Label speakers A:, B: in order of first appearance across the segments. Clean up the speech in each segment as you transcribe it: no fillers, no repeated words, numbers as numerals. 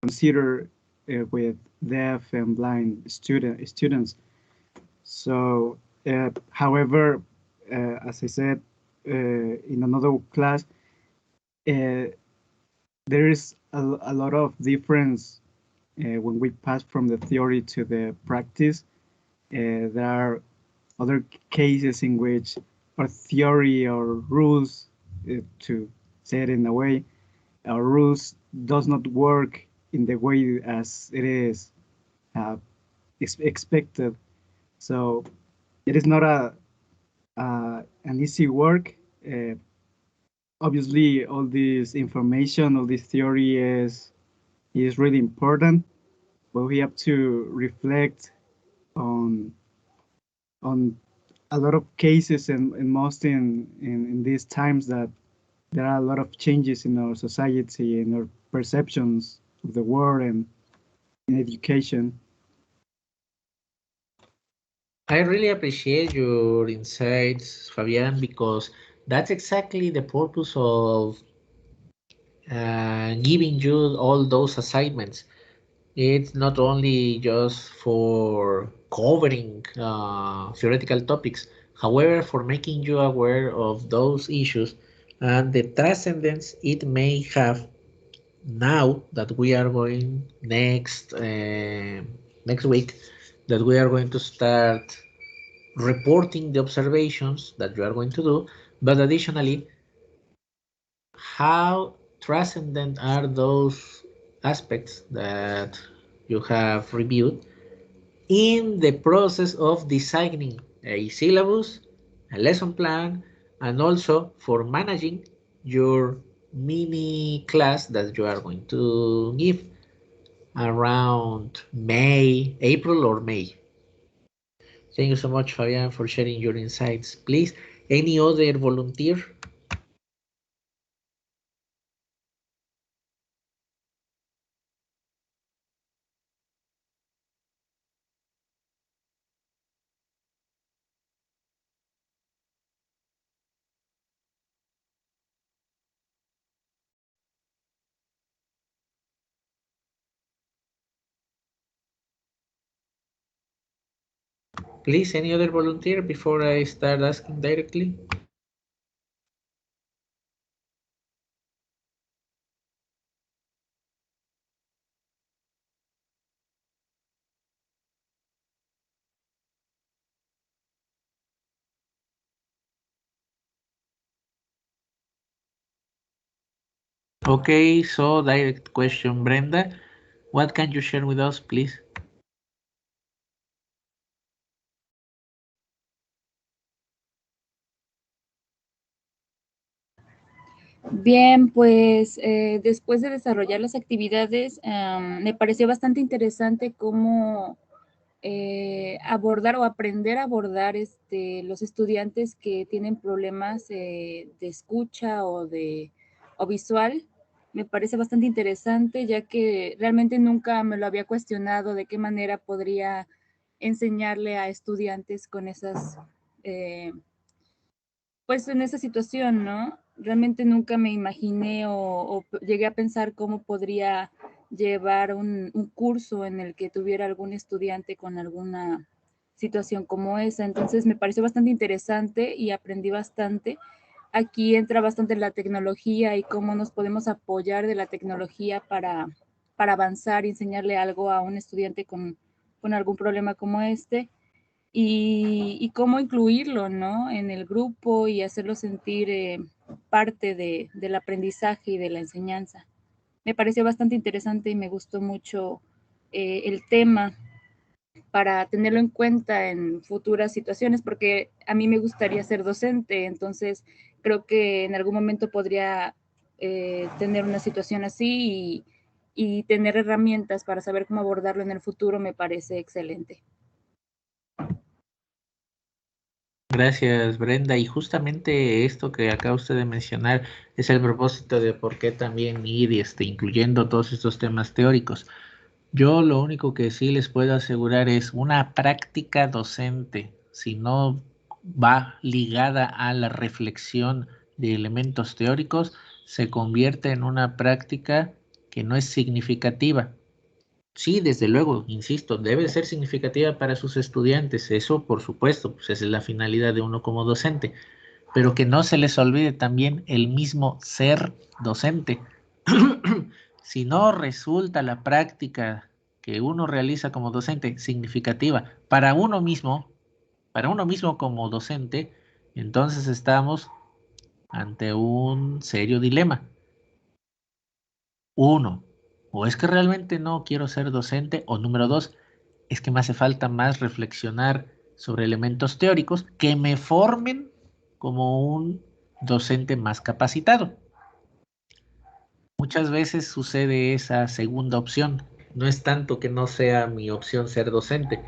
A: consider with deaf and blind students. So, however, as I said in another class, uh, there is a lot of difference when we pass from the theory to the practice. There are other cases in which our theory or rules, to say it in a way, our rules does not work in the way as it is uh, expected. So it is not an easy work. Obviously, all this information, all this theory is really important, but we have to reflect on on a lot of cases, and most in these times that there are a lot of changes in our society and our perceptions of the world and in education.
B: I really appreciate your insights, Fabian, because that's exactly the purpose of giving you all those assignments. It's not only just for covering theoretical topics, however, for making you aware of those issues and the transcendence it may have now that we are going next week, that we are going to start reporting the observations that you are going to do, but additionally, how transcendent are those aspects that you have reviewed in the process of designing a syllabus, a lesson plan, and also for managing your mini class that you are going to give around May, April or May. Thank you so much, Fabian, for sharing your insights. Please, any other volunteer? Please, any other volunteer before I start asking directly? Okay, so direct question, Brenda. What can you share with us, please?
C: Bien, pues después de desarrollar las actividades, me pareció bastante interesante cómo abordar o aprender a abordar los estudiantes que tienen problemas de escucha o visual. Me parece bastante interesante, ya que realmente nunca me lo había cuestionado de qué manera podría enseñarle a estudiantes con esas eh, pues en esa situación, ¿no? Realmente nunca me imaginé o llegué a pensar cómo podría llevar un curso en el que tuviera algún estudiante con alguna situación como esa. Entonces me pareció bastante interesante y aprendí bastante. Aquí entra bastante la tecnología y cómo nos podemos apoyar de la tecnología para avanzar y enseñarle algo a un estudiante con algún problema como este y cómo incluirlo, ¿no? En el grupo y hacerlo sentir parte del aprendizaje y de la enseñanza. Me pareció bastante interesante y me gustó mucho el tema para tenerlo en cuenta en futuras situaciones, porque a mí me gustaría ser docente, entonces creo que en algún momento podría tener una situación así y tener herramientas para saber cómo abordarlo en el futuro me parece excelente.
B: Gracias, Brenda. Y justamente esto que acaba usted de mencionar es el propósito de por qué también ir incluyendo todos estos temas teóricos. Yo lo único que sí les puedo asegurar es una práctica docente, si no va ligada a la reflexión de elementos teóricos, se convierte en una práctica que no es significativa. Sí, desde luego, insisto, debe ser significativa para sus estudiantes, eso por supuesto, pues esa es la finalidad de uno como docente, pero que no se les olvide también el mismo ser docente. Si no resulta la práctica que uno realiza como docente significativa para uno mismo como docente, entonces estamos ante un serio dilema. Uno, o es que realmente no quiero ser docente, o número dos, es que me hace falta más reflexionar sobre elementos teóricos que me formen como un docente más capacitado. Muchas veces sucede esa segunda opción. No es tanto que no sea mi opción ser docente.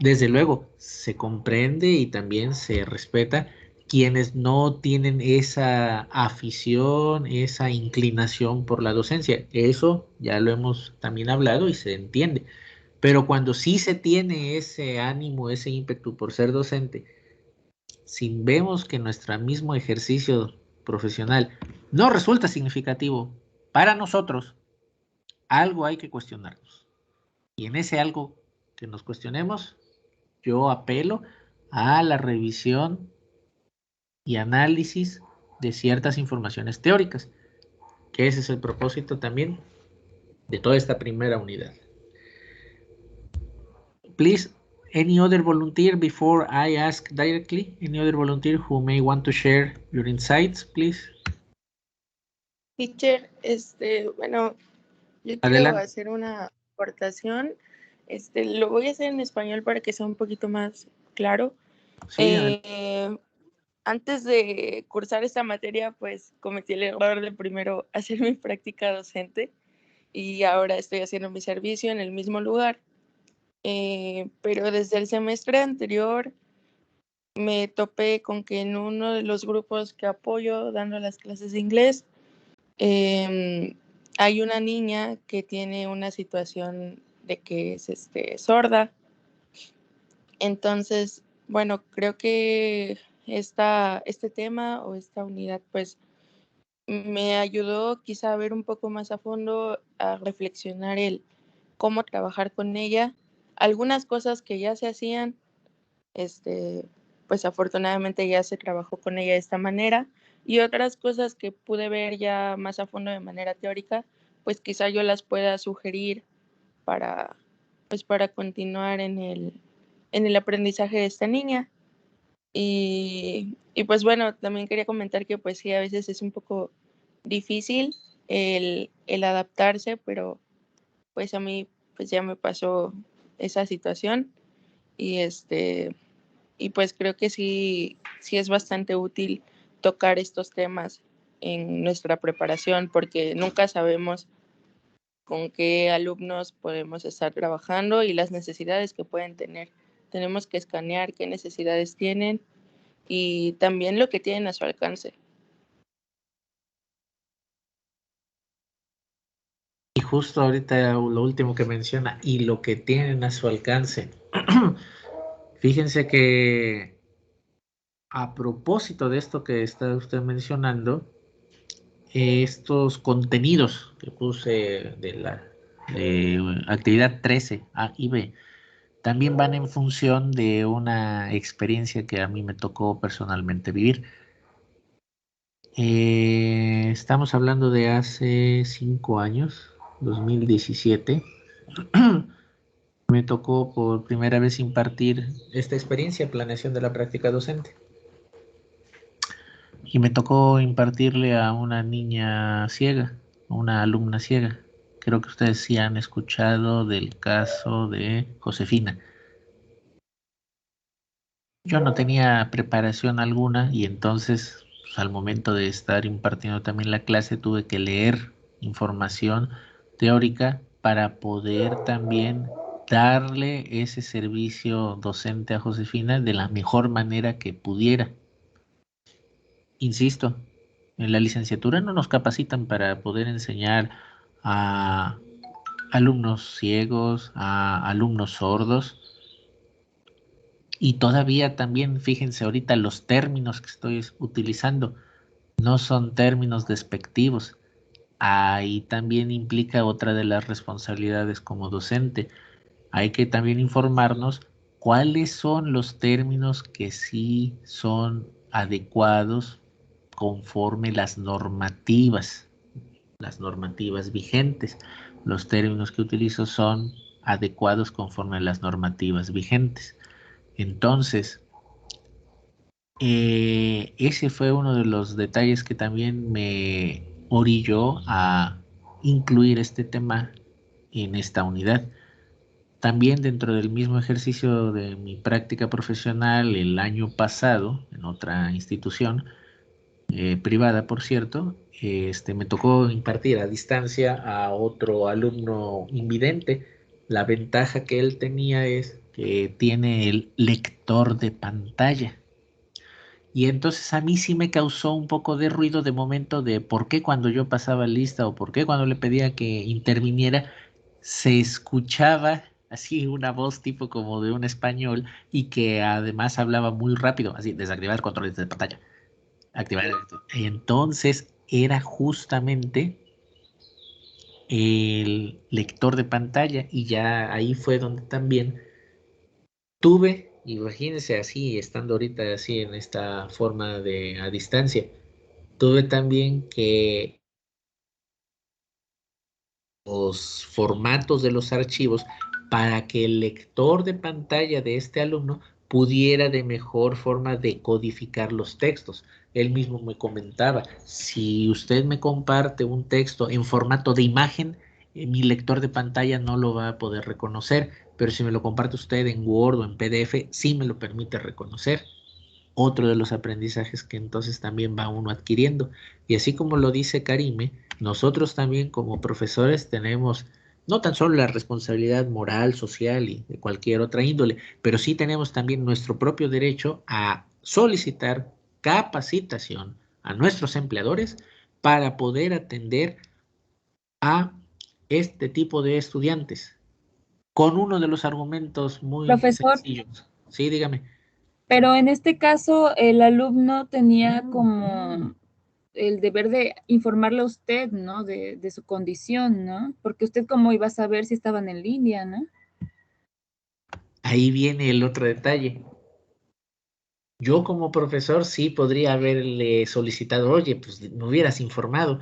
B: Desde luego, se comprende y también se respeta quienes no tienen esa afición, esa inclinación por la docencia. Eso ya lo hemos también hablado y se entiende. Pero cuando sí se tiene ese ánimo, ese ímpetu por ser docente, si vemos que nuestro mismo ejercicio profesional no resulta significativo para nosotros, algo hay que cuestionarnos. Y en ese algo que nos cuestionemos, yo apelo a la revisión y análisis de ciertas informaciones teóricas, que ese es el propósito también de toda esta primera unidad. Please, any other volunteer before I ask directly? Any other volunteer who may want to share your insights, please?
D: Teacher, bueno, yo quiero
B: Adelante.
D: hacer una aportación. Lo voy a hacer en español para que sea un poquito más claro.
B: Sí,
D: Antes de cursar esta materia, pues cometí el error de primero hacer mi práctica docente y ahora estoy haciendo mi servicio en el mismo lugar. Pero desde el semestre anterior me topé con que en uno de los grupos que apoyo dando las clases de inglés, hay una niña que tiene una situación de que es sorda. Entonces, bueno, creo que este tema o esta unidad pues me ayudó quizá a ver un poco más a fondo, a reflexionar el cómo trabajar con ella. Algunas cosas que ya se hacían, pues afortunadamente ya se trabajó con ella de esta manera, y otras cosas que pude ver ya más a fondo de manera teórica, pues quizá yo las pueda sugerir para, pues para continuar en el aprendizaje de esta niña. Y pues bueno, también quería comentar que pues sí, a veces es un poco difícil el adaptarse, pero pues a mí pues ya me pasó esa situación y y pues creo que sí es bastante útil tocar estos temas en nuestra preparación porque nunca sabemos con qué alumnos podemos estar trabajando y las necesidades que pueden tener. Tenemos que escanear qué necesidades tienen y también lo que tienen a su alcance.
B: y justo ahorita lo último que menciona, y lo que tienen a su alcance. Fíjense que a propósito de esto que está usted mencionando, estos contenidos que puse de actividad 13 A y B también van en función de una experiencia que a mí me tocó personalmente vivir. Estamos hablando de hace 5 años, 2017. Me tocó por primera vez impartir esta experiencia, planeación de la práctica docente. Y me tocó impartirle a una niña ciega, una alumna ciega. Creo que ustedes sí han escuchado del caso de Josefina. Yo no tenía preparación alguna y entonces, pues, al momento de estar impartiendo también la clase, tuve que leer información teórica para poder también darle ese servicio docente a Josefina de la mejor manera que pudiera. Insisto, en la licenciatura no nos capacitan para poder enseñar a alumnos ciegos, a alumnos sordos. Y todavía también, fíjense ahorita los términos que estoy utilizando, no son términos despectivos. ahí también implica otra de las responsabilidades como docente. Hay que también informarnos cuáles son los términos que sí son adecuados conforme las normativas vigentes. Los términos que utilizo son adecuados conforme a las normativas vigentes. Entonces, ese fue uno de los detalles que también me orilló a incluir este tema en esta unidad. También dentro del mismo ejercicio de mi práctica profesional el año pasado, en otra institución, privada por cierto, me tocó impartir a distancia a otro alumno invidente. La ventaja que él tenía es que tiene el lector de pantalla. Y entonces a mí sí me causó un poco de ruido de momento de por qué cuando yo pasaba lista o por qué cuando le pedía que interviniera se escuchaba así una voz tipo como de un español y que además hablaba muy rápido, así desactivar controles de pantalla, activar esto. Entonces era justamente el lector de pantalla y ya ahí fue donde también tuve, imagínense así, estando ahorita así en esta forma de a distancia, tuve también que los formatos de los archivos para que el lector de pantalla de este alumno pudiera de mejor forma decodificar los textos. Él mismo me comentaba, si usted me comparte un texto en formato de imagen, mi lector de pantalla no lo va a poder reconocer, pero si me lo comparte usted en Word o en PDF, sí me lo permite reconocer. Otro de los aprendizajes que entonces también va uno adquiriendo. Y así como lo dice Karime, nosotros también como profesores tenemos no tan solo la responsabilidad moral, social y de cualquier otra índole, pero sí tenemos también nuestro propio derecho a solicitar capacitación a nuestros empleadores para poder atender a este tipo de estudiantes con uno de los argumentos muy
C: Profesor,
B: sencillos. Sí, dígame.
C: pero en este caso el alumno tenía como el deber de informarle a usted, ¿no? De su condición, ¿no? Porque usted cómo iba a saber si estaban en línea, ¿no?
B: Ahí viene el otro detalle. Yo como profesor sí podría haberle solicitado, oye, pues me hubieras informado,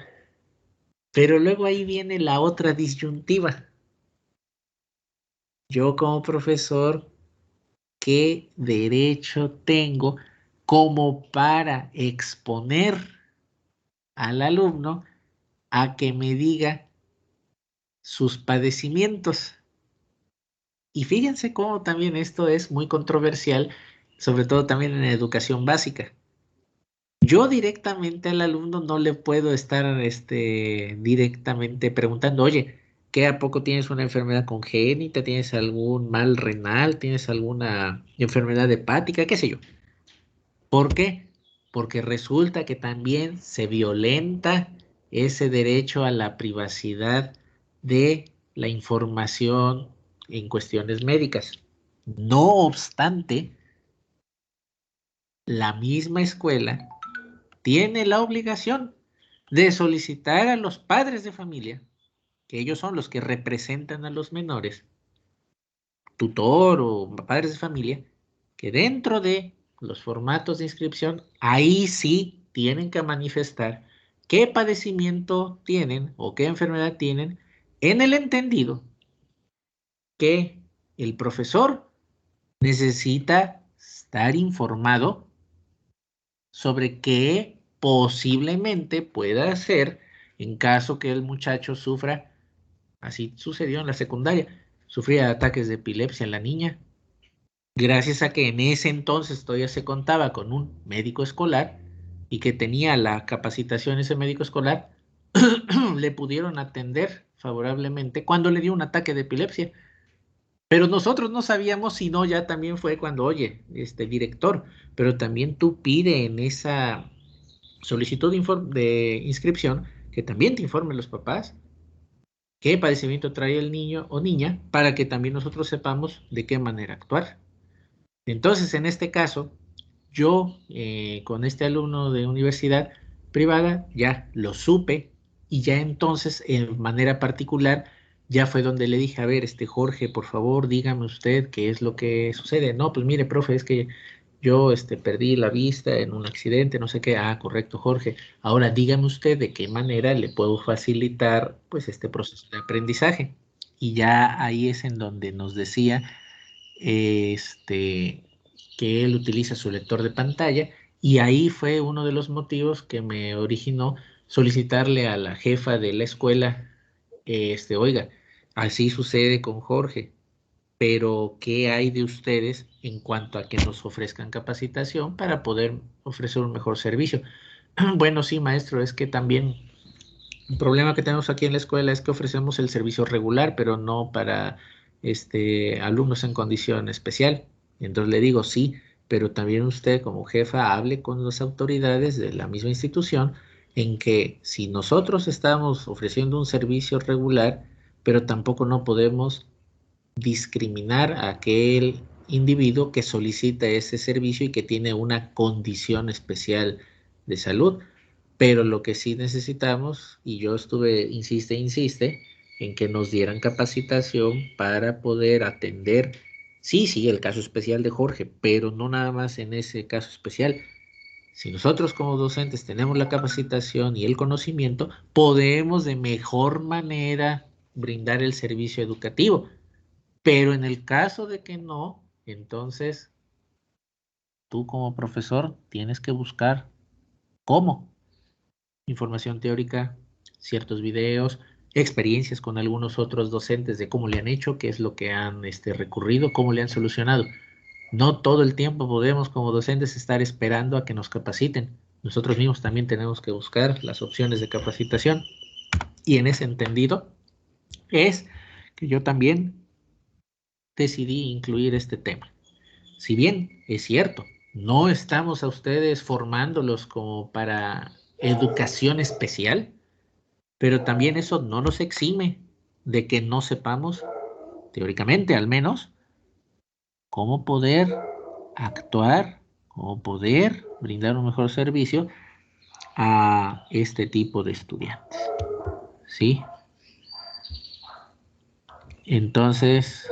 B: pero luego ahí viene la otra disyuntiva. Yo como profesor, ¿qué derecho tengo como para exponer al alumno a que me diga sus padecimientos? Y fíjense cómo también esto es muy controversial, sobre todo también en educación básica. Yo directamente al alumno no le puedo estar directamente preguntando, oye, ¿qué a poco tienes una enfermedad congénita? ¿Tienes algún mal renal? ¿Tienes alguna enfermedad hepática? ¿Qué sé yo? ¿Por qué? Porque resulta que también se violenta ese derecho a la privacidad de la información en cuestiones médicas. No obstante, la misma escuela tiene la obligación de solicitar a los padres de familia, que ellos son los que representan a los menores, tutor o padres de familia, que dentro de los formatos de inscripción, ahí sí tienen que manifestar qué padecimiento tienen o qué enfermedad tienen, en el entendido que el profesor necesita estar informado sobre qué posiblemente pueda hacer en caso que el muchacho sufra, así sucedió en la secundaria, sufría ataques de epilepsia en la niña, gracias a que en ese entonces todavía se contaba con un médico escolar y que tenía la capacitación ese médico escolar, le pudieron atender favorablemente cuando le dio un ataque de epilepsia. Pero nosotros no sabíamos, sino ya también fue cuando, oye, director, pero también tú pide en esa solicitud de inscripción que también te informen los papás qué padecimiento trae el niño o niña para que también nosotros sepamos de qué manera actuar. Entonces, en este caso, yo con este alumno de universidad privada ya lo supe, Y ya entonces, en manera particular, ya fue donde le dije, a ver, Jorge, por favor, dígame usted qué es lo que sucede. No, pues mire, profe, es que yo perdí la vista en un accidente, no sé qué. Ah, correcto, Jorge. Ahora dígame usted de qué manera le puedo facilitar pues este proceso de aprendizaje. Y ya ahí es en donde nos decía que él utiliza su lector de pantalla, y ahí fue uno de los motivos que me originó solicitarle a la jefa de la escuela, oiga, así sucede con Jorge, pero ¿qué hay de ustedes en cuanto a que nos ofrezcan capacitación para poder ofrecer un mejor servicio? Bueno, sí, maestro, es que también el problema que tenemos aquí en la escuela es que ofrecemos el servicio regular, pero no para alumnos en condición especial. Entonces le digo, sí, pero también usted como jefa hable con las autoridades de la misma institución en que si nosotros estamos ofreciendo un servicio regular, pero tampoco no podemos discriminar a aquel individuo que solicita ese servicio y que tiene una condición especial de salud. Pero lo que sí necesitamos, y yo insiste, en que nos dieran capacitación para poder atender, sí, el caso especial de Jorge, pero no nada más en ese caso especial. Si nosotros como docentes tenemos la capacitación y el conocimiento, podemos de mejor manera brindar el servicio educativo. Pero en el caso de que no, entonces tú como profesor tienes que buscar cómo. Información teórica, ciertos videos, experiencias con algunos otros docentes de cómo le han hecho, qué es lo que han recurrido, cómo le han solucionado. No todo el tiempo podemos como docentes estar esperando a que nos capaciten. Nosotros mismos también tenemos que buscar las opciones de capacitación. Y en ese entendido es que yo también decidí incluir este tema. Si bien es cierto, no estamos a ustedes formándolos como para educación especial, pero también eso no nos exime de que no sepamos, teóricamente al menos, cómo poder actuar, cómo poder brindar un mejor servicio a este tipo de estudiantes. ¿Sí? Entonces,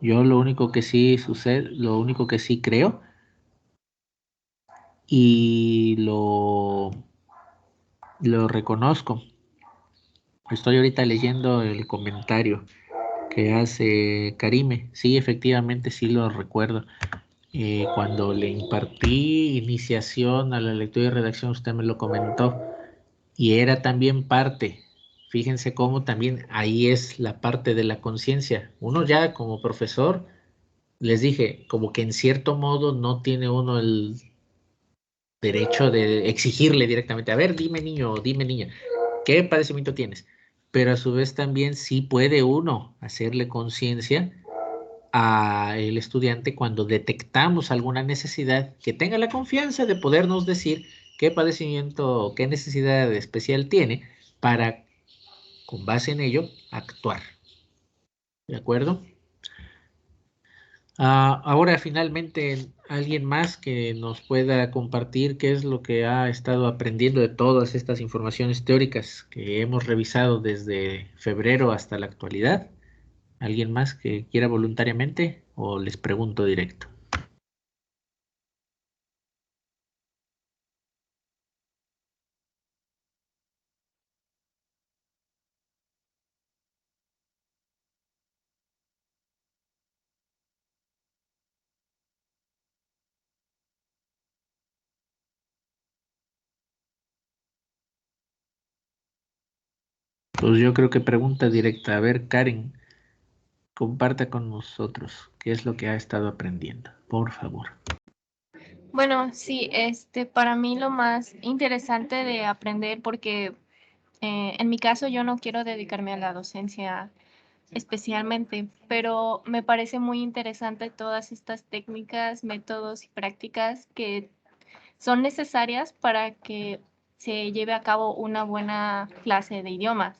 B: yo lo único que sí sucede, lo único que sí creo y lo reconozco. Estoy ahorita leyendo el comentario que hace Karime. Sí, efectivamente, sí lo recuerdo. Cuando le impartí iniciación a la lectura y redacción, usted me lo comentó. Y era también parte. Fíjense cómo también ahí es la parte de la conciencia. Uno ya como profesor, les dije, como que en cierto modo no tiene uno el derecho de exigirle directamente, a ver, dime niño, dime niña, ¿qué padecimiento tienes? Pero a su vez también sí puede uno hacerle conciencia al estudiante cuando detectamos alguna necesidad, que tenga la confianza de podernos decir qué padecimiento o qué necesidad especial tiene para, con base en ello, actuar. ¿De acuerdo? Ahora finalmente alguien más que nos pueda compartir qué es lo que ha estado aprendiendo de todas estas informaciones teóricas que hemos revisado desde febrero hasta la actualidad. ¿Alguien más que quiera voluntariamente o les pregunto directo? Pues yo creo que pregunta directa. A ver, Karen, comparta con nosotros qué es lo que ha estado aprendiendo, por favor.
E: Bueno, sí, para mí lo más interesante de aprender, porque en mi caso yo no quiero dedicarme a la docencia especialmente, pero me parece muy interesante todas estas técnicas, métodos y prácticas que son necesarias para que se lleve a cabo una buena clase de idiomas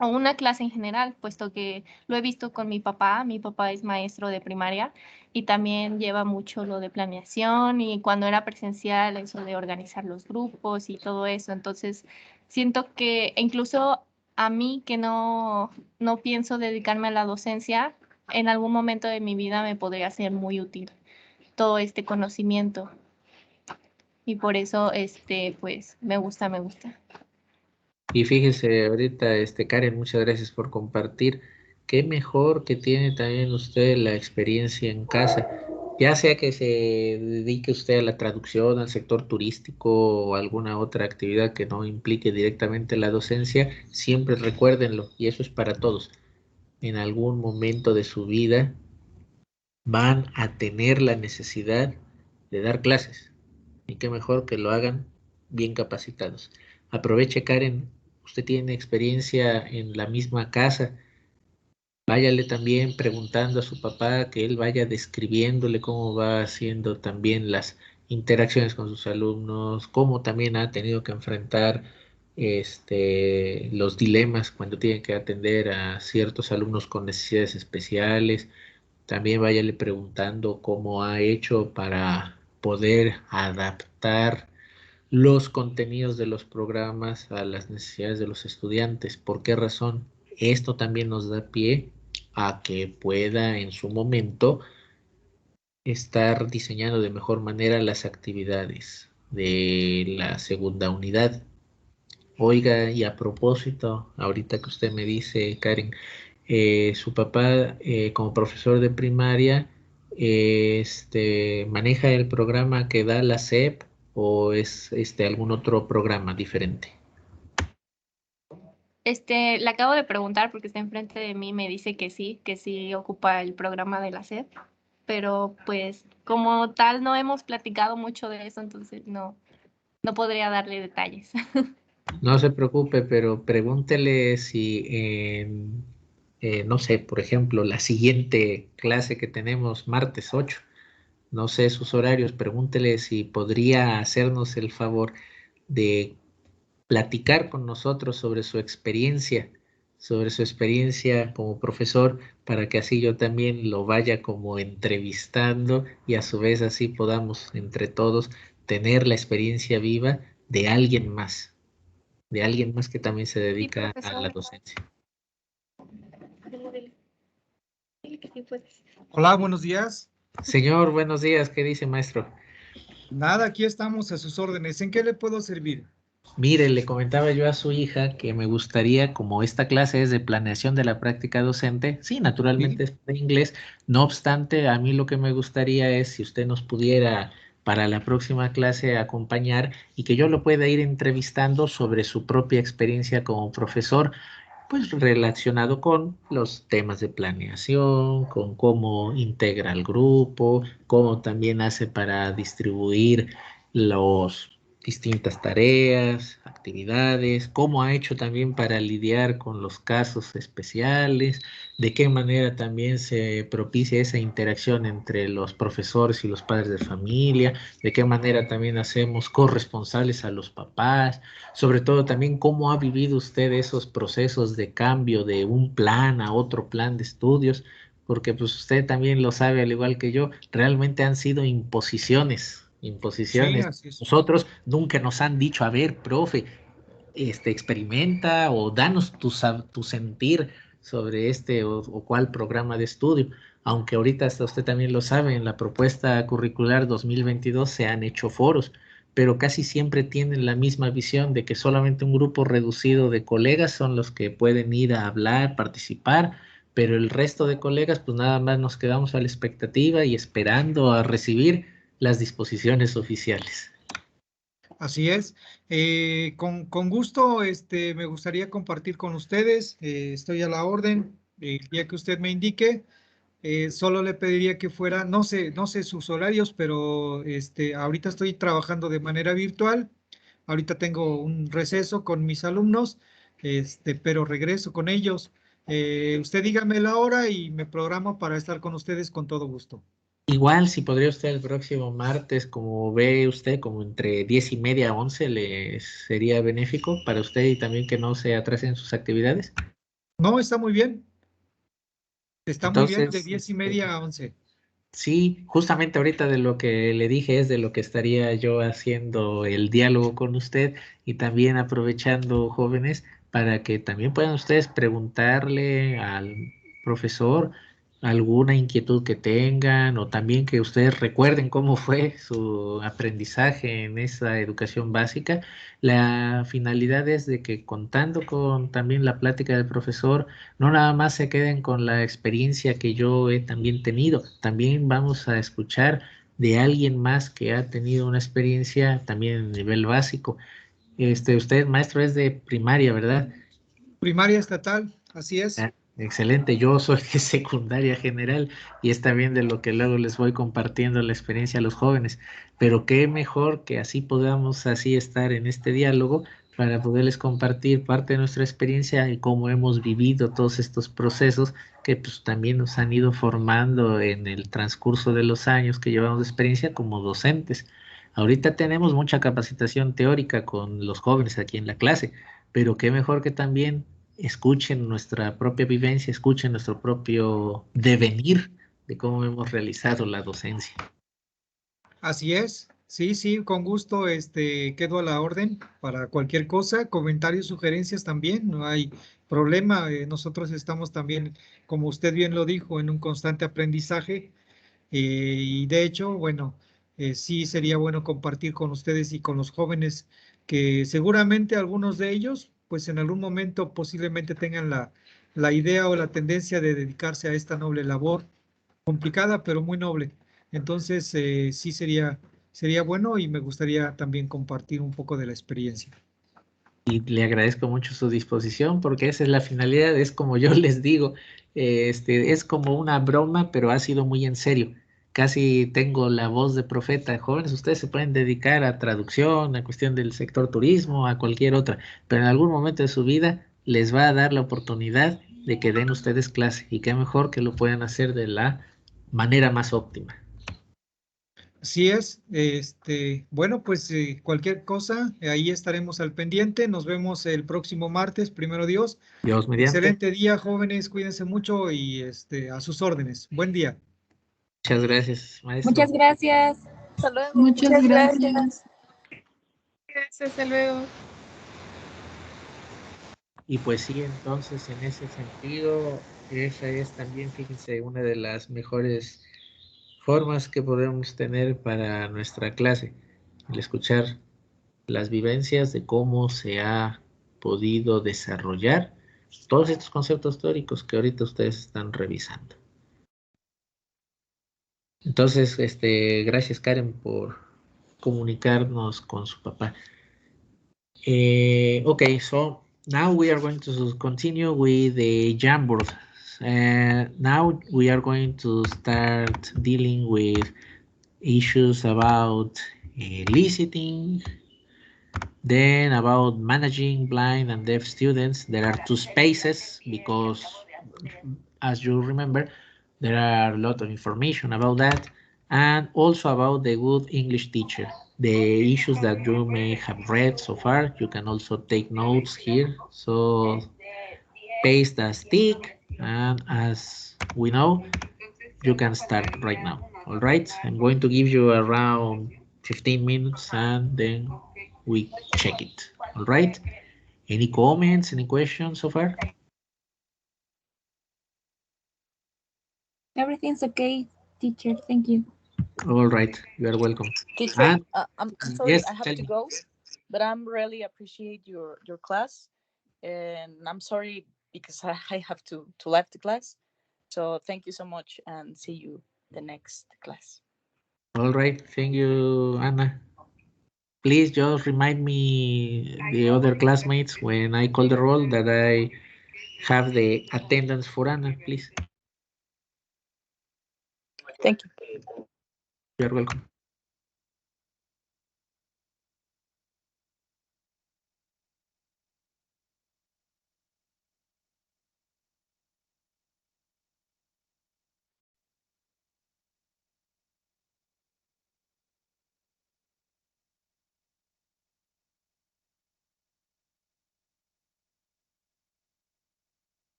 E: o una clase en general, puesto que lo he visto con mi papá es maestro de primaria y también lleva mucho lo de planeación y cuando era presencial, eso de organizar los grupos y todo eso. Entonces, siento que incluso a mí que no pienso dedicarme a la docencia, en algún momento de mi vida me podría ser muy útil todo este conocimiento. Y por eso, pues, me gusta.
B: Y fíjese ahorita, Karen, muchas gracias por compartir. Qué mejor que tiene también usted la experiencia en casa, ya sea que se dedique usted a la traducción, al sector turístico o alguna otra actividad que no implique directamente la docencia, siempre recuérdenlo, y eso es para todos. En algún momento de su vida van a tener la necesidad de dar clases. Y qué mejor que lo hagan bien capacitados. Aproveche, Karen, usted tiene experiencia en la misma casa. Váyale también preguntando a su papá, que él vaya describiéndole cómo va haciendo también las interacciones con sus alumnos, cómo también ha tenido que enfrentar los dilemas cuando tiene que atender a ciertos alumnos con necesidades especiales. También váyale preguntando cómo ha hecho para poder adaptar los contenidos de los programas a las necesidades de los estudiantes. ¿Por qué razón? Esto también nos da pie a que pueda en su momento estar diseñando de mejor manera las actividades de la segunda unidad. Oiga, y a propósito, ahorita que usted me dice, Karen, su papá como profesor de primaria, maneja el programa que da la SEP o es algún otro programa diferente.
E: Le acabo de preguntar porque está enfrente de mí, me dice que sí ocupa el programa de la SEP, pero pues como tal no hemos platicado mucho de eso, entonces no podría darle detalles.
B: No se preocupe, pero pregúntele si no sé, por ejemplo, la siguiente clase que tenemos martes 8, no sé sus horarios, pregúntele si podría hacernos el favor de platicar con nosotros sobre su experiencia como profesor, para que así yo también lo vaya como entrevistando y a su vez así podamos entre todos tener la experiencia viva de alguien más que también se
E: Sí,
B: dedica a la
E: profesor.
B: docencia.
E: Dile que sí puedes.
F: Hola, buenos días.
B: Señor, buenos días, ¿qué dice, maestro?
F: Nada, aquí estamos a sus órdenes. ¿En qué le puedo servir?
B: Mire, le comentaba yo a su hija que me gustaría, como esta clase es de planeación de la práctica docente, sí,
F: Sí.
B: naturalmente es de inglés, no obstante, a mí lo que me gustaría es si usted nos pudiera para la próxima clase acompañar y que yo lo pueda ir entrevistando sobre su propia experiencia como profesor, pues relacionado con los temas de planeación, con cómo integra el grupo, cómo también hace para distribuir los distintas tareas, actividades, cómo ha hecho también para lidiar con los casos especiales, de qué manera también se propicia esa interacción entre los profesores y los padres de familia, de qué manera también hacemos corresponsables a los papás, sobre todo también cómo ha vivido usted esos procesos de cambio de un plan a otro plan de estudios, porque pues usted también lo sabe al igual que yo, realmente han sido imposiciones.
F: Sí, así es.
B: Nosotros nunca nos han dicho, a ver, profe, experimenta o danos tu sentir sobre este o cual programa de estudio. Aunque ahorita hasta usted también lo sabe, en la propuesta curricular 2022 se han hecho foros, pero casi siempre tienen la misma visión de que solamente un grupo reducido de colegas son los que pueden ir a hablar, participar, pero el resto de colegas pues nada más nos quedamos a la expectativa y esperando a recibir las disposiciones oficiales.
F: Así es. Con gusto, me gustaría compartir con ustedes. Estoy a la orden. El día que usted me indique, solo le pediría que fuera, no sé sus horarios, pero ahorita estoy trabajando de manera virtual. Ahorita tengo un receso con mis alumnos, pero regreso con ellos. Usted dígame la hora y me programo para estar con ustedes con todo gusto.
B: Igual, si podría usted el próximo martes, como ve usted, como entre 10:30 a 11, le sería benéfico para usted y también que no se atrasen sus actividades.
F: No, está muy bien. Está muy bien de
B: Entonces,
F: 10:30 a 11.
B: Sí, justamente ahorita de lo que le dije es de lo que estaría yo haciendo el diálogo con usted y también aprovechando, jóvenes, para que también puedan ustedes preguntarle al profesor alguna inquietud que tengan o también que ustedes recuerden cómo fue su aprendizaje en esa educación básica. La finalidad es de que contando con también la plática del profesor, no nada más se queden con la experiencia que yo he también tenido, también vamos a escuchar de alguien más que ha tenido una experiencia también en nivel básico. Usted, maestro, es de primaria, ¿verdad?
F: Primaria estatal, así es.
B: Ah, excelente, yo soy de secundaria general y está bien de lo que luego les voy compartiendo la experiencia a los jóvenes, pero qué mejor que así podamos así estar en este diálogo para poderles compartir parte de nuestra experiencia y cómo hemos vivido todos estos procesos que pues también nos han ido formando en el transcurso de los años que llevamos de experiencia como docentes. Ahorita tenemos mucha capacitación teórica con los jóvenes aquí en la clase, pero qué mejor que también escuchen nuestra propia vivencia, escuchen nuestro propio devenir de cómo hemos realizado la docencia.
F: Así es. Sí, sí, con gusto, quedo a la orden para cualquier cosa, comentarios, sugerencias también, no hay problema. Nosotros estamos también, como usted bien lo dijo, en un constante aprendizaje. Y de hecho, bueno, sí sería bueno compartir con ustedes y con los jóvenes que seguramente algunos de ellos, pues en algún momento posiblemente tengan la idea o la tendencia de dedicarse a esta noble labor, complicada pero muy noble. Entonces, sí sería bueno y me gustaría también compartir un poco de la experiencia.
B: Y le agradezco mucho su disposición porque esa es la finalidad, es como yo les digo, es como una broma, pero ha sido muy en serio. Casi tengo la voz de profeta. Jóvenes, ustedes se pueden dedicar a traducción, a cuestión del sector turismo, a cualquier otra, pero en algún momento de su vida les va a dar la oportunidad de que den ustedes clase y qué mejor que lo puedan hacer de la manera más óptima.
F: Así es, bueno, pues cualquier cosa, ahí estaremos al pendiente. Nos vemos el próximo martes, primero Dios.
B: Dios mediante.
F: Excelente día, jóvenes, cuídense mucho y a sus órdenes. Buen día.
B: Muchas gracias, maestro.
C: Muchas gracias.
D: Hasta luego.
E: Muchas
D: Muchas
E: gracias.
D: gracias. Hasta luego.
B: Y pues sí, entonces en ese sentido, esa es también, fíjense, una de las mejores formas que podemos tener para nuestra clase, el escuchar las vivencias de cómo se ha podido desarrollar todos estos conceptos teóricos que ahorita ustedes están revisando. Entonces, gracias Karen por comunicarnos con su papá. Okay, so now we are going to continue with the Jamboard. Now we are going to start dealing with issues about eliciting, then about managing blind and deaf students. There are two spaces because, as you remember, there are a lot of information about that, and also about the good English teacher. The issues that you may have read so far, you can also take notes here. So paste as tick, and as we know, you can start right now. All right, I'm going to give you around 15 minutes and then we check it. All right, any comments, any questions so far?
C: Everything's okay, teacher. Thank you.
B: All right, you are welcome.
G: Teacher,
B: And
G: I'm sorry,
B: yes,
G: I have
B: tell
G: to
B: me.
G: go, but I'm really appreciate your class, and I'm sorry because I have to left the class. So thank you so much, and see you the next class.
B: All right, thank you, Anna. Please just remind me the other classmates when I call the roll that I have the attendance for Anna, please.
G: Thank you.
B: You're welcome.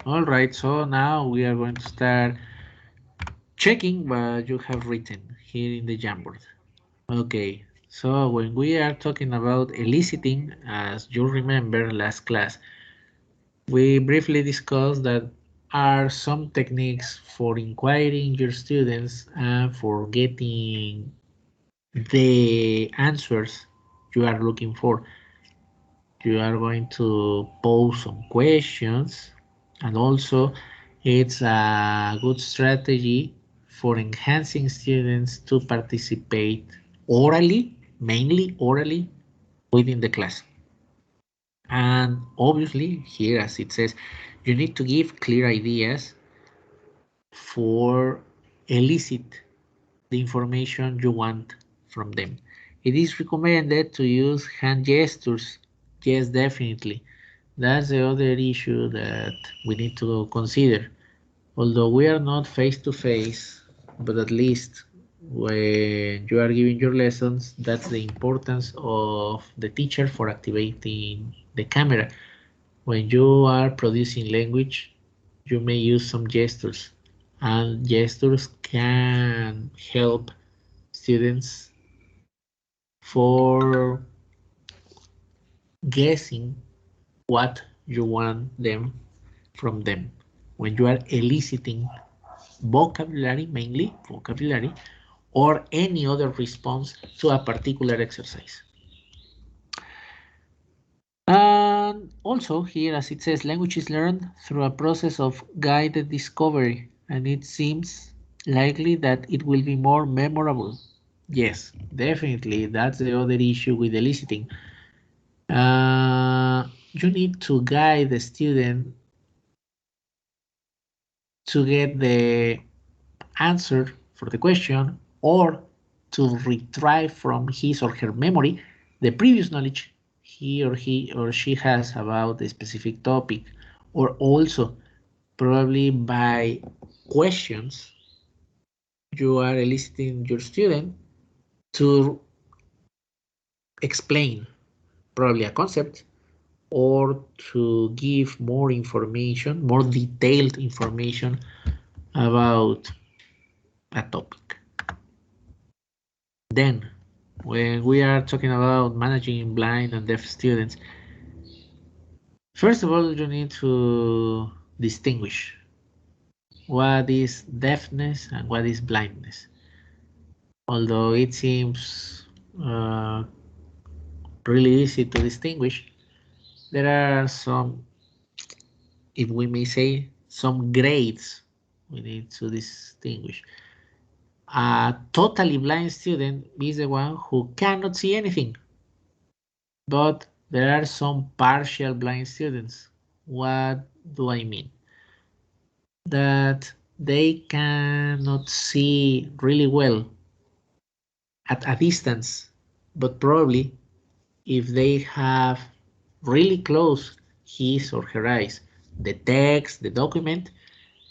B: All right, so now we are going to start checking what you have written here in the Jamboard. Okay, so when we are talking about eliciting, as you remember last class, we briefly discussed that are some techniques for inquiring your students and for getting the answers you are looking for. You are going to pose some questions, and also it's a good strategy for enhancing students to participate orally, mainly orally, within the class. And obviously here, as it says, you need to give clear ideas for elicit the information you want from them. It is recommended to use hand gestures. Yes, definitely. That's the other issue that we need to consider. Although we are not face to face, but at least when you are giving your lessons, that's the importance of the teacher for activating the camera. When you are producing language, you may use some gestures, and gestures can help students for guessing what you want them from them. When you are eliciting vocabulary, mainly vocabulary, or any other response to a particular exercise. And also here, as it says, language is learned through a process of guided discovery, and it seems likely that it will be more memorable. Yes, definitely. That's the other issue with eliciting. You need to guide the student to get the answer for the question or to retrieve from his or her memory the previous knowledge he or she has about a specific topic, or also probably by questions you are eliciting your student to explain probably a concept or to give more information, more detailed information about a topic. Then, when we are talking about managing blind and deaf students, first of all, you need to distinguish what is deafness and what is blindness. Although it seems really easy to distinguish, there are some, if we may say, some grades we need to distinguish. A totally blind student is the one who cannot see anything. But there are some partial blind students. What do I mean? That they cannot see really well at a distance, but probably if they have really close his or her eyes, the text, the document,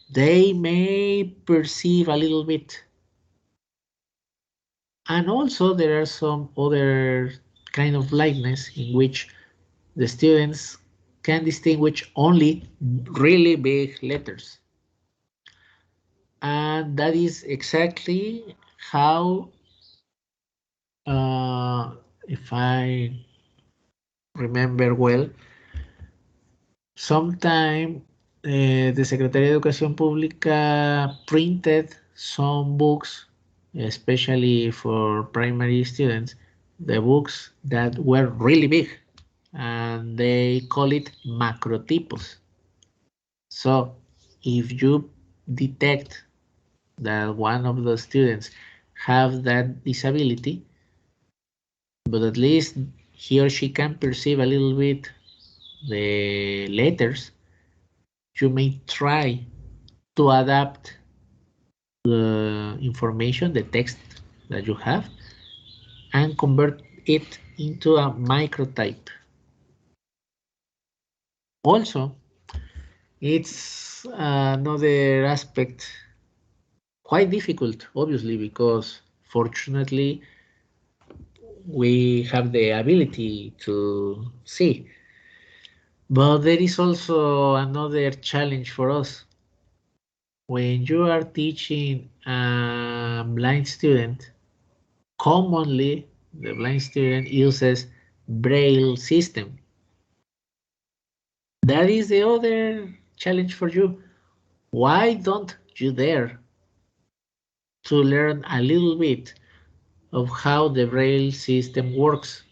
B: they may perceive a little bit. And also there are some other kind of blindness in which the students can distinguish only really big letters. And that is exactly how, if I remember well, sometime the Secretaría de Educación Pública printed some books, especially for primary students, the books that were really big, and they call it macrotipos. So if you detect that one of the students have that disability, but at least he or she can perceive a little bit the letters, you may try to adapt the information, the text that you have, and convert it into a microtype. Also, it's another aspect quite difficult, obviously, because fortunately we have the ability to see. But there is also another challenge for us. When you are teaching a blind student, commonly the blind student uses Braille system. That is the other challenge for you. Why don't you dare to learn a little bit of how the Braille system works,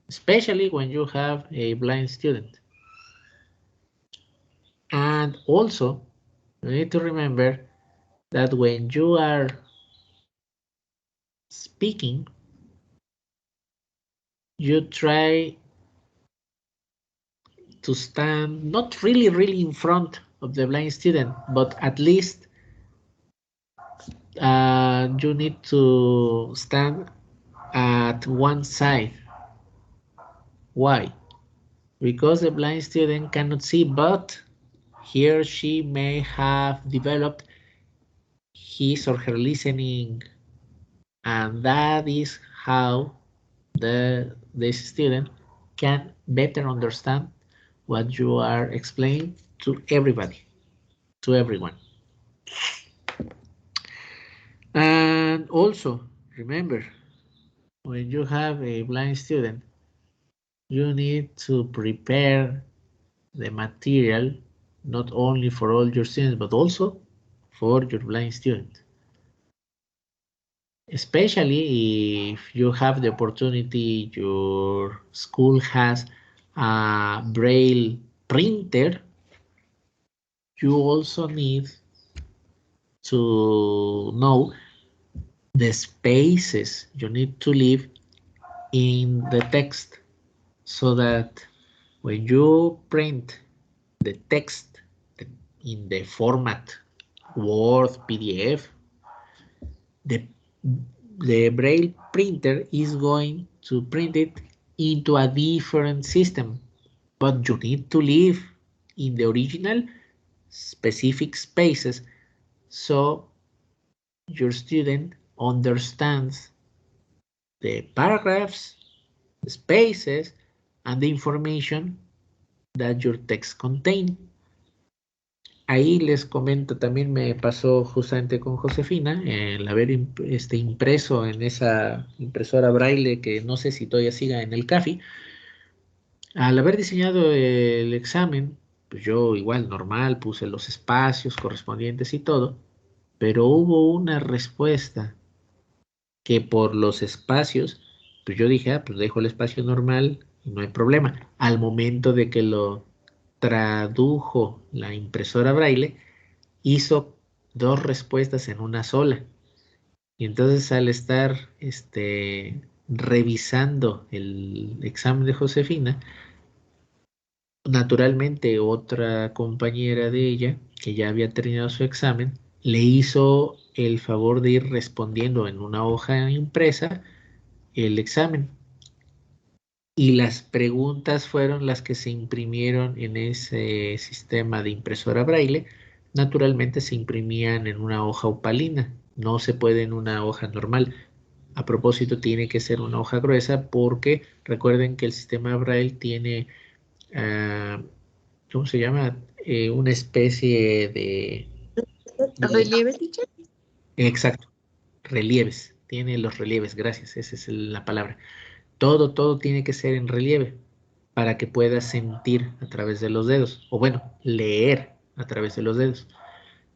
B: especially when you have a blind student? And also, you need to remember that when you are speaking, you try to stand not really in front of the blind student, but at least you need to stand at one side. Why? Because the blind student cannot see, but he or she may have developed his or her listening, and that is how the student can better understand what you are explaining to everybody, to everyone. And also, remember, when you have a blind student, you need to prepare the material not only for all your students, but also for your blind student. Especially if you have the opportunity, your school has a Braille printer, you also need to know the spaces you need to leave in the text so that when you print the text in the format Word, PDF, the Braille printer is going to print it into a different system, but you need to leave in the original specific spaces so your student understands the paragraphs, the spaces, and the information that your text contain. Ahí les comento, también me pasó justamente con Josefina, el haber impreso en esa impresora Braille que no sé si todavía siga en el CAFI. Al haber diseñado el examen, pues yo igual normal puse los espacios correspondientes y todo, pero hubo una respuesta que por los espacios, pues yo dije, pues dejo el espacio normal y no hay problema. Al momento de que lo tradujo la impresora Braille, hizo dos respuestas en una sola. Y entonces al estar revisando el examen de Josefina, naturalmente otra compañera de ella, que ya había terminado su examen, le hizo el favor de ir respondiendo en una hoja impresa el examen. Y las preguntas fueron las que se imprimieron en ese sistema de impresora Braille. Naturalmente se imprimían en una hoja opalina, no se puede en una hoja normal. A propósito, tiene que ser una hoja gruesa porque recuerden que el sistema Braille tiene, ¿cómo se llama? Una especie de...
D: ¿Relieve, teacher?
B: Exacto, relieves, tiene los relieves, gracias, esa es la palabra. Todo tiene que ser en relieve para que puedas sentir a través de los dedos, o bueno, leer a través de los dedos.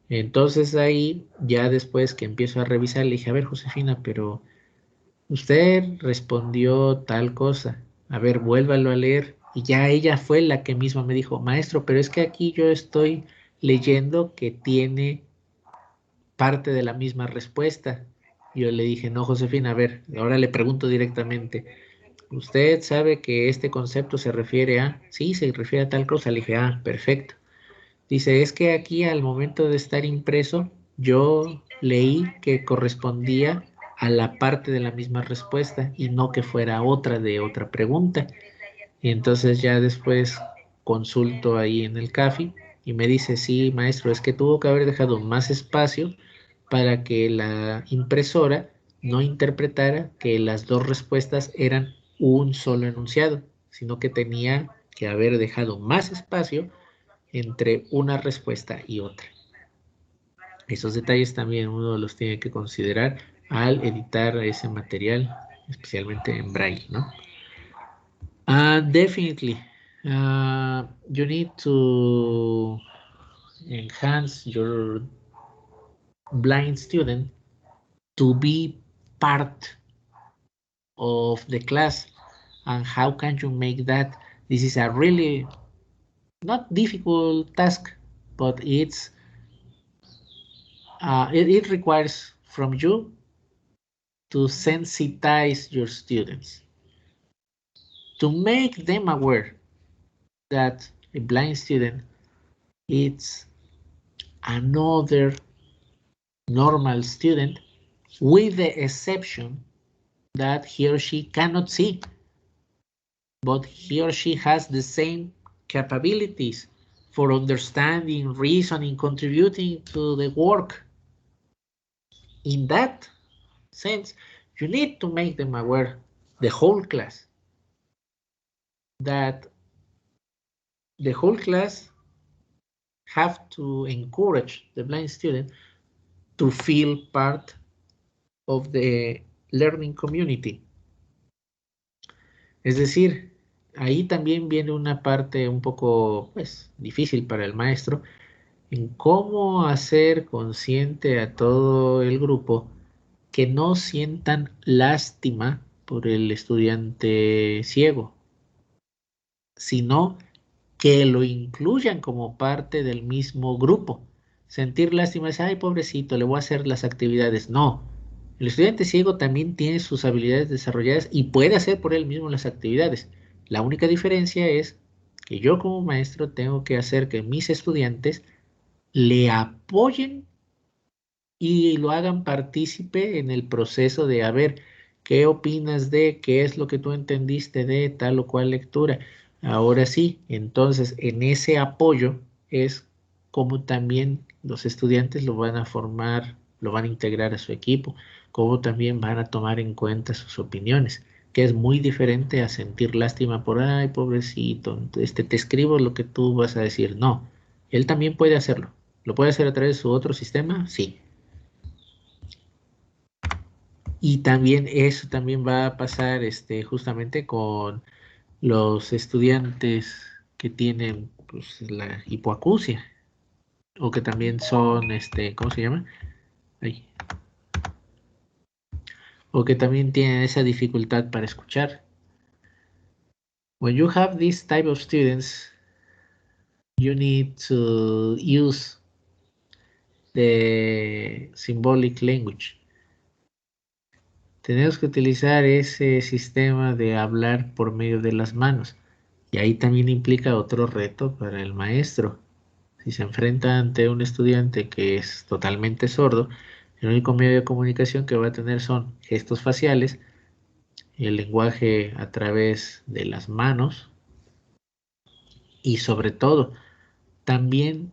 B: Entonces ahí, ya después que empiezo a revisar, le dije, a ver, Josefina, pero usted respondió tal cosa, a ver, vuélvalo a leer. Y ya ella fue la que misma me dijo, maestro, pero es que aquí yo estoy leyendo que tiene parte de la misma respuesta. Yo le dije, no, Josefina, a ver, ahora le pregunto directamente, ¿usted sabe que este concepto se refiere a? Sí, se refiere a tal cosa. Le dije, ah, perfecto. Dice, es que aquí al momento de estar impreso, yo leí que correspondía a la parte de la misma respuesta y no que fuera otra de otra pregunta. Y entonces ya después consulto ahí en el CAFI y me dice, sí, maestro, es que tuvo que haber dejado más espacio para que la impresora no interpretara que las dos respuestas eran un solo enunciado, sino que tenía que haber dejado más espacio entre una respuesta y otra. Esos detalles también uno los tiene que considerar al editar ese material, especialmente en Braille, ¿no? Definitely, you need to enhance your blind student to be part of the class. And how can you make that? This is a really not difficult task, but it requires from you to sensitize your students, to make them aware that a blind student is another normal student, with the exception that he or she cannot see, but he or she has the same capabilities for understanding, reasoning, contributing to the work. In that sense, you need to make them aware, the whole class, that the whole class have to encourage the blind student to feel part of the learning community. Es decir, ahí también viene una parte un poco, pues, difícil para el maestro, en cómo hacer consciente a todo el grupo que no sientan lástima por el estudiante ciego, sino que lo incluyan como parte del mismo grupo. Sentir lástima es, ay, pobrecito, le voy a hacer las actividades. No, el estudiante ciego también tiene sus habilidades desarrolladas y puede hacer por él mismo las actividades. La única diferencia es que yo como maestro tengo que hacer que mis estudiantes le apoyen y lo hagan partícipe en el proceso de, a ver, ¿qué opinas de, qué es lo que tú entendiste de tal o cual lectura? Ahora sí, entonces en ese apoyo es como también los estudiantes lo van a formar, lo van a integrar a su equipo, como también van a tomar en cuenta sus opiniones, que es muy diferente a sentir lástima por, ay, pobrecito, te escribo lo que tú vas a decir. No, él también puede hacerlo. ¿Lo puede hacer a través de su otro sistema? Sí. Y también eso también va a pasar justamente con los estudiantes que tienen pues, la hipoacusia o que también son, ¿cómo se llama? Ay. O que también tienen esa dificultad para escuchar. When you have this type of students, you need to use the symbolic language. Tenemos que utilizar ese sistema de hablar por medio de las manos. Y ahí también implica otro reto para el maestro. Si se enfrenta ante un estudiante que es totalmente sordo, el único medio de comunicación que va a tener son gestos faciales, el lenguaje a través de las manos y sobre todo, también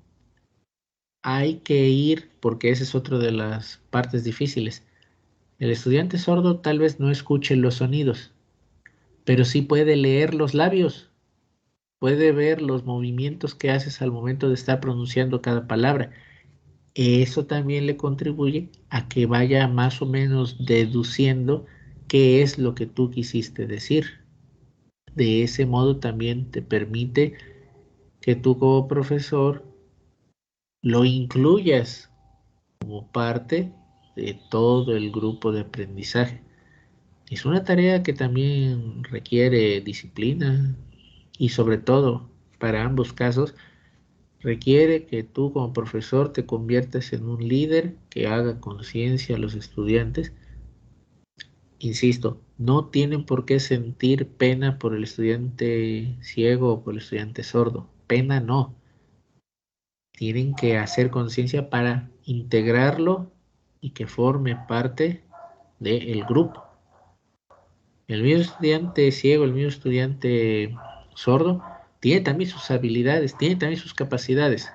B: hay que ir, porque esa es otra de las partes difíciles. El estudiante sordo tal vez no escuche los sonidos, pero sí puede leer los labios. Puede ver los movimientos que haces al momento de estar pronunciando cada palabra. Eso también le contribuye a que vaya más o menos deduciendo qué es lo que tú quisiste decir. De ese modo también te permite que tú como profesor lo incluyas como parte de todo el grupo de aprendizaje. Es una tarea que también requiere disciplina y sobre todo, para ambos casos, requiere que tú como profesor te conviertas en un líder que haga conciencia a los estudiantes. Insisto, no tienen por qué sentir pena por el estudiante ciego o por el estudiante sordo. Pena no. Tienen que hacer conciencia para integrarlo y que forme parte del grupo. El mismo estudiante ciego, el mismo estudiante sordo, tiene también sus habilidades, tiene también sus capacidades.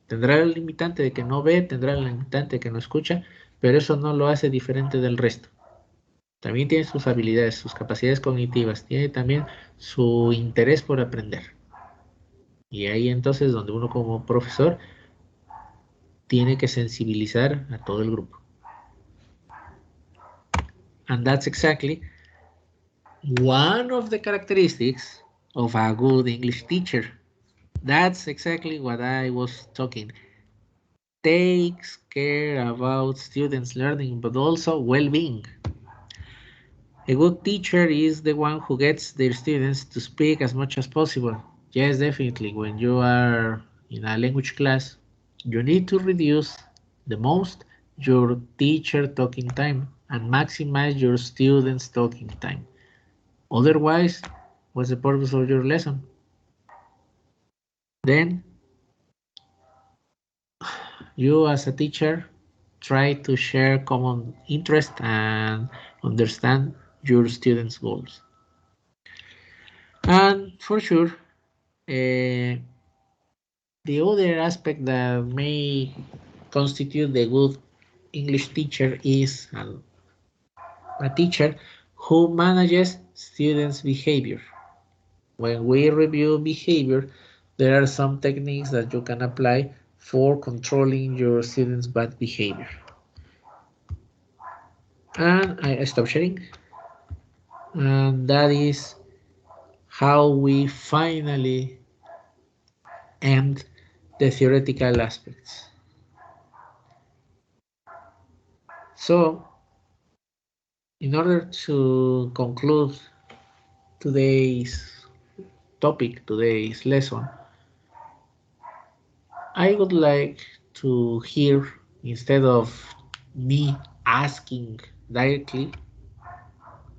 B: Tendrá el limitante de que no ve, tendrá el limitante de que no escucha, pero eso no lo hace diferente del resto. También tiene sus habilidades, sus capacidades cognitivas, tiene también su interés por aprender. Y ahí entonces donde uno como profesor tiene que sensibilizar a todo el grupo. And that's exactly one of the characteristics of a good English teacher. That's exactly what I was talking. Takes care about students' learning, but also well-being. A good teacher is the one who gets their students to speak as much as possible. Yes, definitely. When you are in a language class, you need to reduce the most your teacher talking time and maximize your students talking time. Otherwise, what's the purpose of your lesson? Then, you as a teacher try to share common interest and understand your students' goals. And for sure, the other aspect that may constitute the good English teacher is a teacher who manages students' behavior. When we review behavior, there are some techniques that you can apply for controlling your students' bad behavior. And I stop sharing. And that is how we finally end the theoretical aspects. So, in order to conclude today's topic, today's lesson, I would like to hear, instead of me asking directly,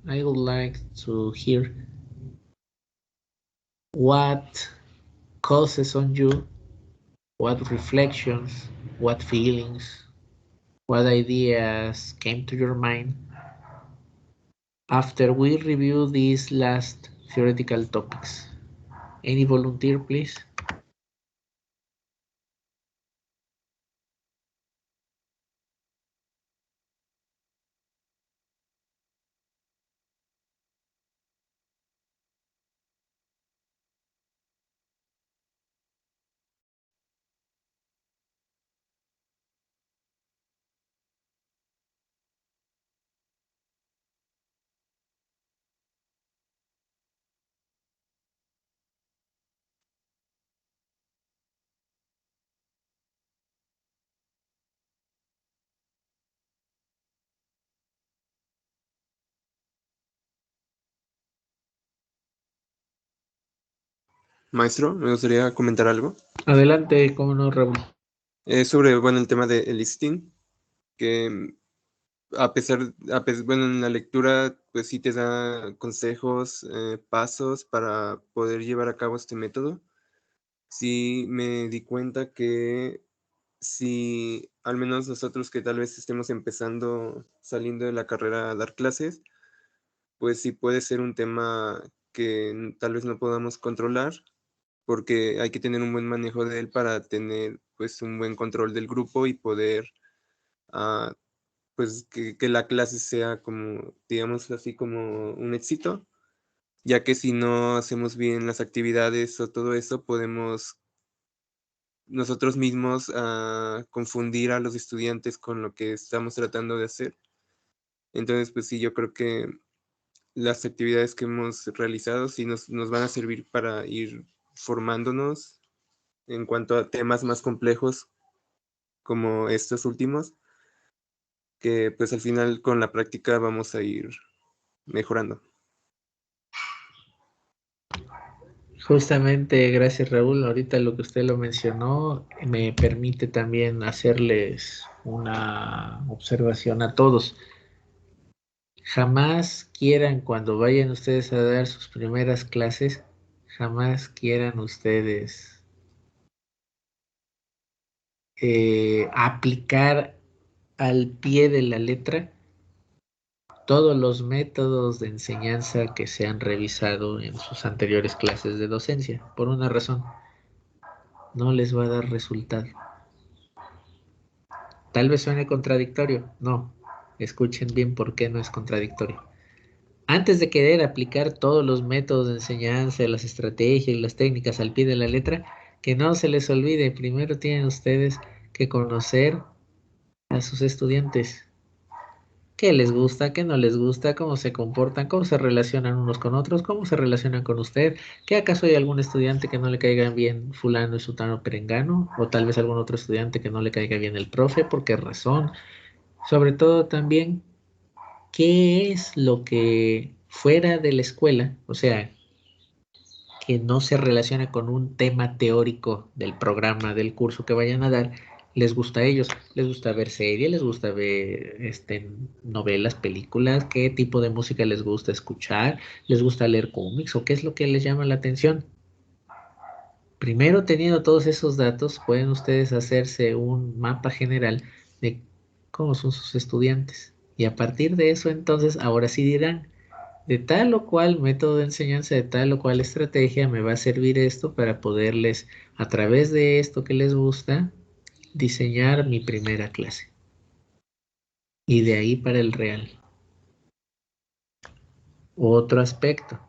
B: I would like to hear what causes on you, what reflections, what feelings, what ideas came to your mind after we review these last theoretical topics. Any volunteer, please?
H: Maestro, me gustaría comentar algo.
B: Adelante, cómo no, Raúl.
H: Sobre, bueno, el tema del listing, que bueno, en la lectura, pues sí te da consejos, pasos para poder llevar a cabo este método. Sí me di cuenta que si al menos nosotros que tal vez estemos empezando, saliendo de la carrera a dar clases, pues sí puede ser un tema que tal vez no podamos controlar, porque hay que tener un buen manejo de él para tener pues un buen control del grupo y poder pues que la clase sea como, digamos así, como un éxito, ya que si no hacemos bien las actividades o todo eso, podemos nosotros mismos confundir a los estudiantes con lo que estamos tratando de hacer. Entonces, pues sí, yo creo que las actividades que hemos realizado sí nos van a servir para ir formándonos en cuanto a temas más complejos como estos últimos, que pues al final con la práctica vamos a ir mejorando.
B: Justamente, gracias Raúl. Ahorita lo que usted lo mencionó me permite también hacerles una observación a todos. Jamás quieran, cuando vayan ustedes a dar sus primeras clases, jamás quieran ustedes aplicar al pie de la letra todos los métodos de enseñanza que se han revisado en sus anteriores clases de docencia, por una razón: no les va a dar resultado. Tal vez suene contradictorio, no, escuchen bien por qué no es contradictorio. Antes de querer aplicar todos los métodos de enseñanza, las estrategias y las técnicas al pie de la letra, Que no se les olvide, primero tienen ustedes que conocer a sus estudiantes. ¿Qué les gusta, qué no les gusta, cómo se comportan, cómo se relacionan unos con otros, cómo se relacionan con usted? ¿Que acaso hay algún estudiante que no le caiga bien fulano y sutano perengano? O tal vez algún otro estudiante que no le caiga bien el profe, ¿por qué razón? Sobre todo también, ¿qué es lo que fuera de la escuela, o sea, que no se relaciona con un tema teórico del programa, del curso que vayan a dar, les gusta a ellos? ¿Les gusta ver series? ¿Les gusta ver novelas, películas? ¿Qué tipo de música les gusta escuchar? ¿Les gusta leer cómics? ¿O qué es lo que les llama la atención? Primero, teniendo todos esos datos, pueden ustedes hacerse un mapa general de cómo son sus estudiantes. Y a partir de eso, entonces, ahora sí dirán, de tal o cual método de enseñanza, de tal o cual estrategia, me va a servir esto para poderles, a través de esto que les gusta, diseñar mi primera clase. Y de ahí para el real. Otro aspecto.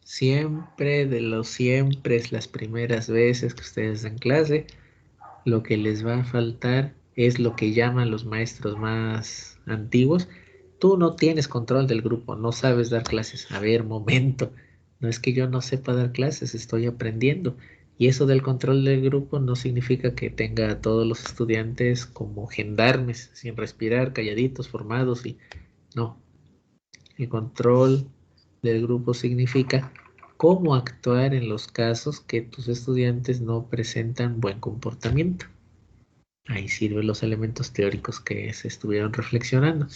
B: Siempre de los siempre, las primeras veces que ustedes dan clase, lo que les va a faltar es lo que llaman los maestros más antiguos. Tú no tienes control del grupo, no sabes dar clases. A ver, momento. No es que yo no sepa dar clases, estoy aprendiendo. Y eso del control del grupo no significa que tenga a todos los estudiantes como gendarmes, sin respirar, calladitos, formados y no. El control del grupo significa cómo actuar en los casos que tus estudiantes no presentan buen comportamiento. Ahí sirven los elementos teóricos que se estuvieron reflexionando.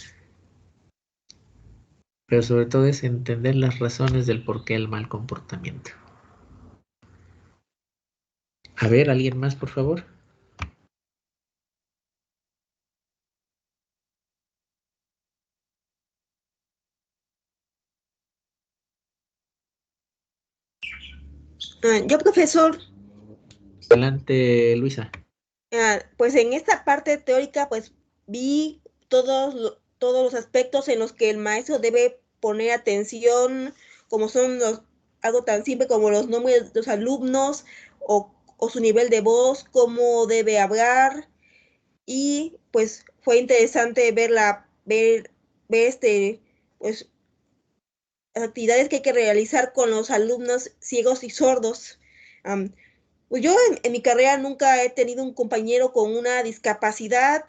B: Pero sobre todo es entender las razones del por qué el mal comportamiento. A ver, ¿alguien más, por favor?
I: Yo, profesor,
B: Adelante, Luisa.
I: pues en esta parte teórica, pues vi todos los aspectos en los que el maestro debe poner atención, como son algo tan simple como los nombres de los alumnos o su nivel de voz, cómo debe hablar. Y pues fue interesante ver pues las actividades que hay que realizar con los alumnos ciegos y sordos. Pues yo en mi carrera nunca he tenido un compañero con una discapacidad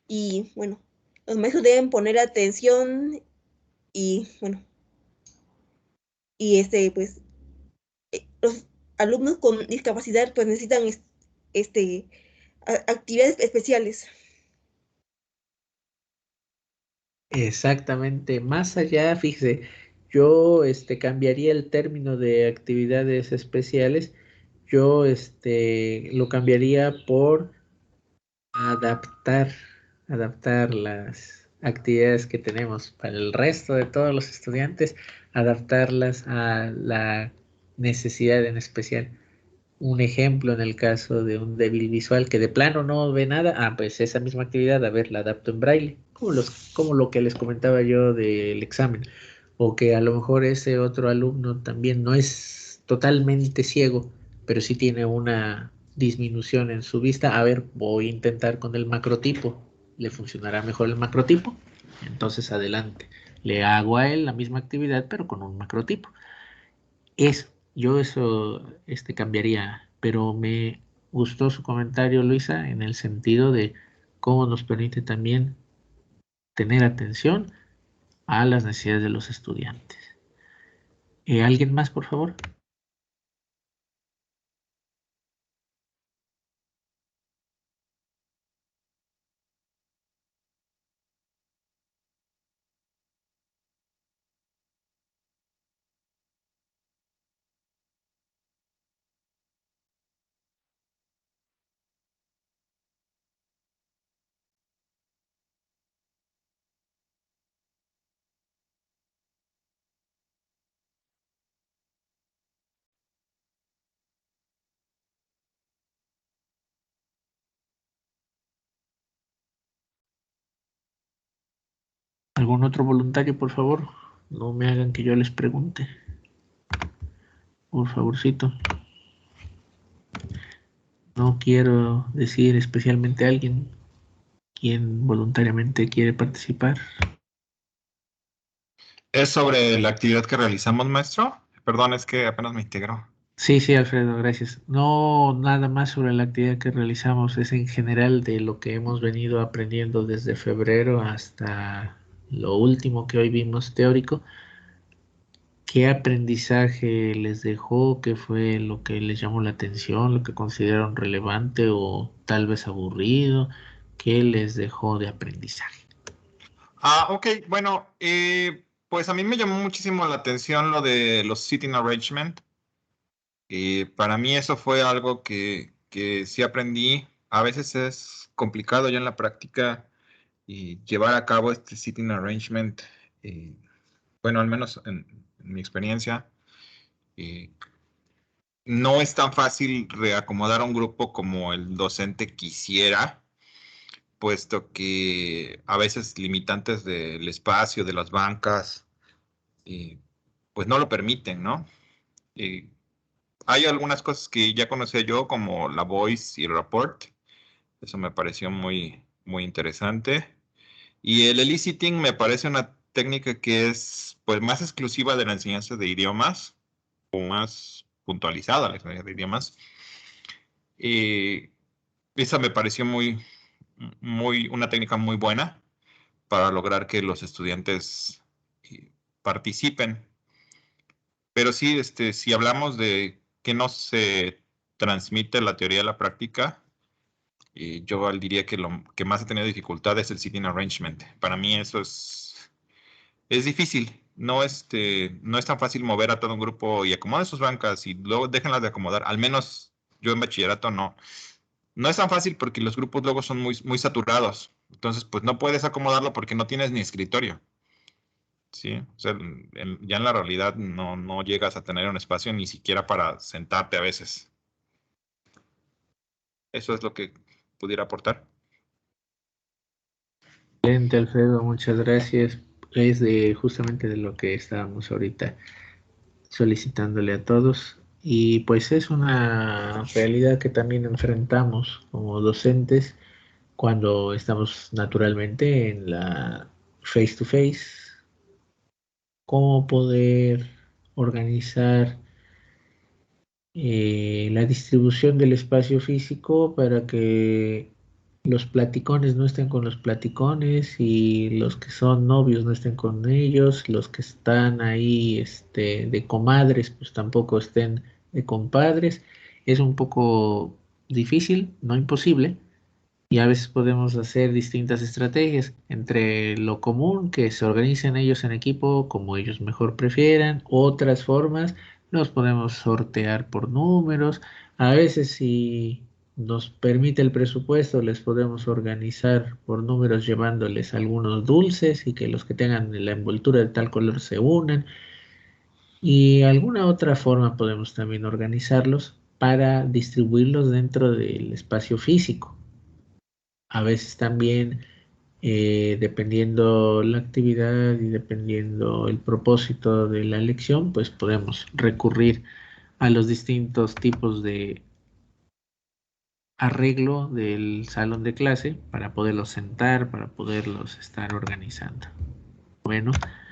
I: y bueno, los maestros deben poner atención y bueno, y pues los alumnos con discapacidad pues necesitan actividades especiales.
B: Exactamente. Más allá, fíjese, yo cambiaría el término de actividades especiales. Yo lo cambiaría por adaptar, adaptar las actividades que tenemos para el resto de todos los estudiantes, adaptarlas a la necesidad en especial. Un ejemplo en el caso de un débil visual que de plano no ve nada, pues esa misma actividad, a ver, la adapto en braille, como lo que les comentaba yo del examen, o que a lo mejor ese otro alumno también no es totalmente ciego, pero sí tiene una disminución en su vista. A ver, voy a intentar con el macrotipo, ¿le funcionará mejor el macrotipo? Entonces adelante, le hago a él la misma actividad, pero con un macrotipo. Yo eso cambiaría, pero me gustó su comentario, Luisa, en el sentido de cómo nos permite también tener atención a las necesidades de los estudiantes. ¿Alguien más, por favor? ¿Algún otro voluntario, por favor? No me hagan que yo les pregunte. Por favorcito. No quiero decir especialmente a alguien quien voluntariamente quiere participar.
J: ¿Es sobre la actividad que realizamos, maestro? Perdón, es que apenas me integró.
B: Sí, Alfredo, gracias. No nada más sobre la actividad que realizamos, es en general de lo que hemos venido aprendiendo desde febrero hasta lo último que hoy vimos teórico. ¿Qué aprendizaje les dejó? ¿Qué fue lo que les llamó la atención? ¿Lo que consideraron relevante o tal vez aburrido? ¿Qué les dejó de aprendizaje?
J: Ok, bueno, pues a mí me llamó muchísimo la atención lo de los sitting arrangement. Para mí eso fue algo que sí aprendí. A veces es complicado ya en la práctica llevar a cabo este sitting arrangement. Bueno, al menos en mi experiencia, eh, no es tan fácil reacomodar a un grupo como el docente quisiera, puesto que a veces limitantes del espacio, de las bancas, pues no lo permiten, ¿no? Hay algunas cosas que ya conocía yo, como la voice y el rapport. Eso me pareció muy, muy interesante. Y el eliciting me parece una técnica que es pues más exclusiva de la enseñanza de idiomas, o más puntualizada la enseñanza de idiomas. Esa me pareció una técnica muy buena para lograr que los estudiantes participen. Pero sí, si hablamos de que no se transmite la teoría a la práctica, yo diría que lo que más ha tenido dificultad es el sitting arrangement. Para mí eso es difícil. No, no es tan fácil mover a todo un grupo y acomodar sus bancas y luego déjenlas de acomodar. Al menos yo en bachillerato no. No es tan fácil porque los grupos luego son muy, muy saturados. Entonces, pues no puedes acomodarlo porque no tienes ni escritorio. Sí, o sea, ya en la realidad no llegas a tener un espacio ni siquiera para sentarte a veces. Eso es lo que pudiera aportar.
B: Excelente, Alfredo, muchas gracias. Es justamente de lo que estábamos ahorita solicitándole a todos. Y pues es una realidad que también enfrentamos como docentes cuando estamos naturalmente en la face to face. Cómo poder organizar la distribución del espacio físico para que los platicones no estén con los platicones y los que son novios no estén con ellos, los que están ahí de comadres pues tampoco estén de compadres. Es un poco difícil, no imposible, y a veces podemos hacer distintas estrategias entre lo común, que se organicen ellos en equipo como ellos mejor prefieran, otras formas, los podemos sortear por números, a veces si nos permite el presupuesto, les podemos organizar por números llevándoles algunos dulces y que los que tengan la envoltura de tal color se unan. Y alguna otra forma podemos también organizarlos para distribuirlos dentro del espacio físico. A veces también, dependiendo la actividad y dependiendo el propósito de la lección, pues podemos recurrir a los distintos tipos de arreglo del salón de clase para poderlos sentar, para poderlos estar organizando. Bueno,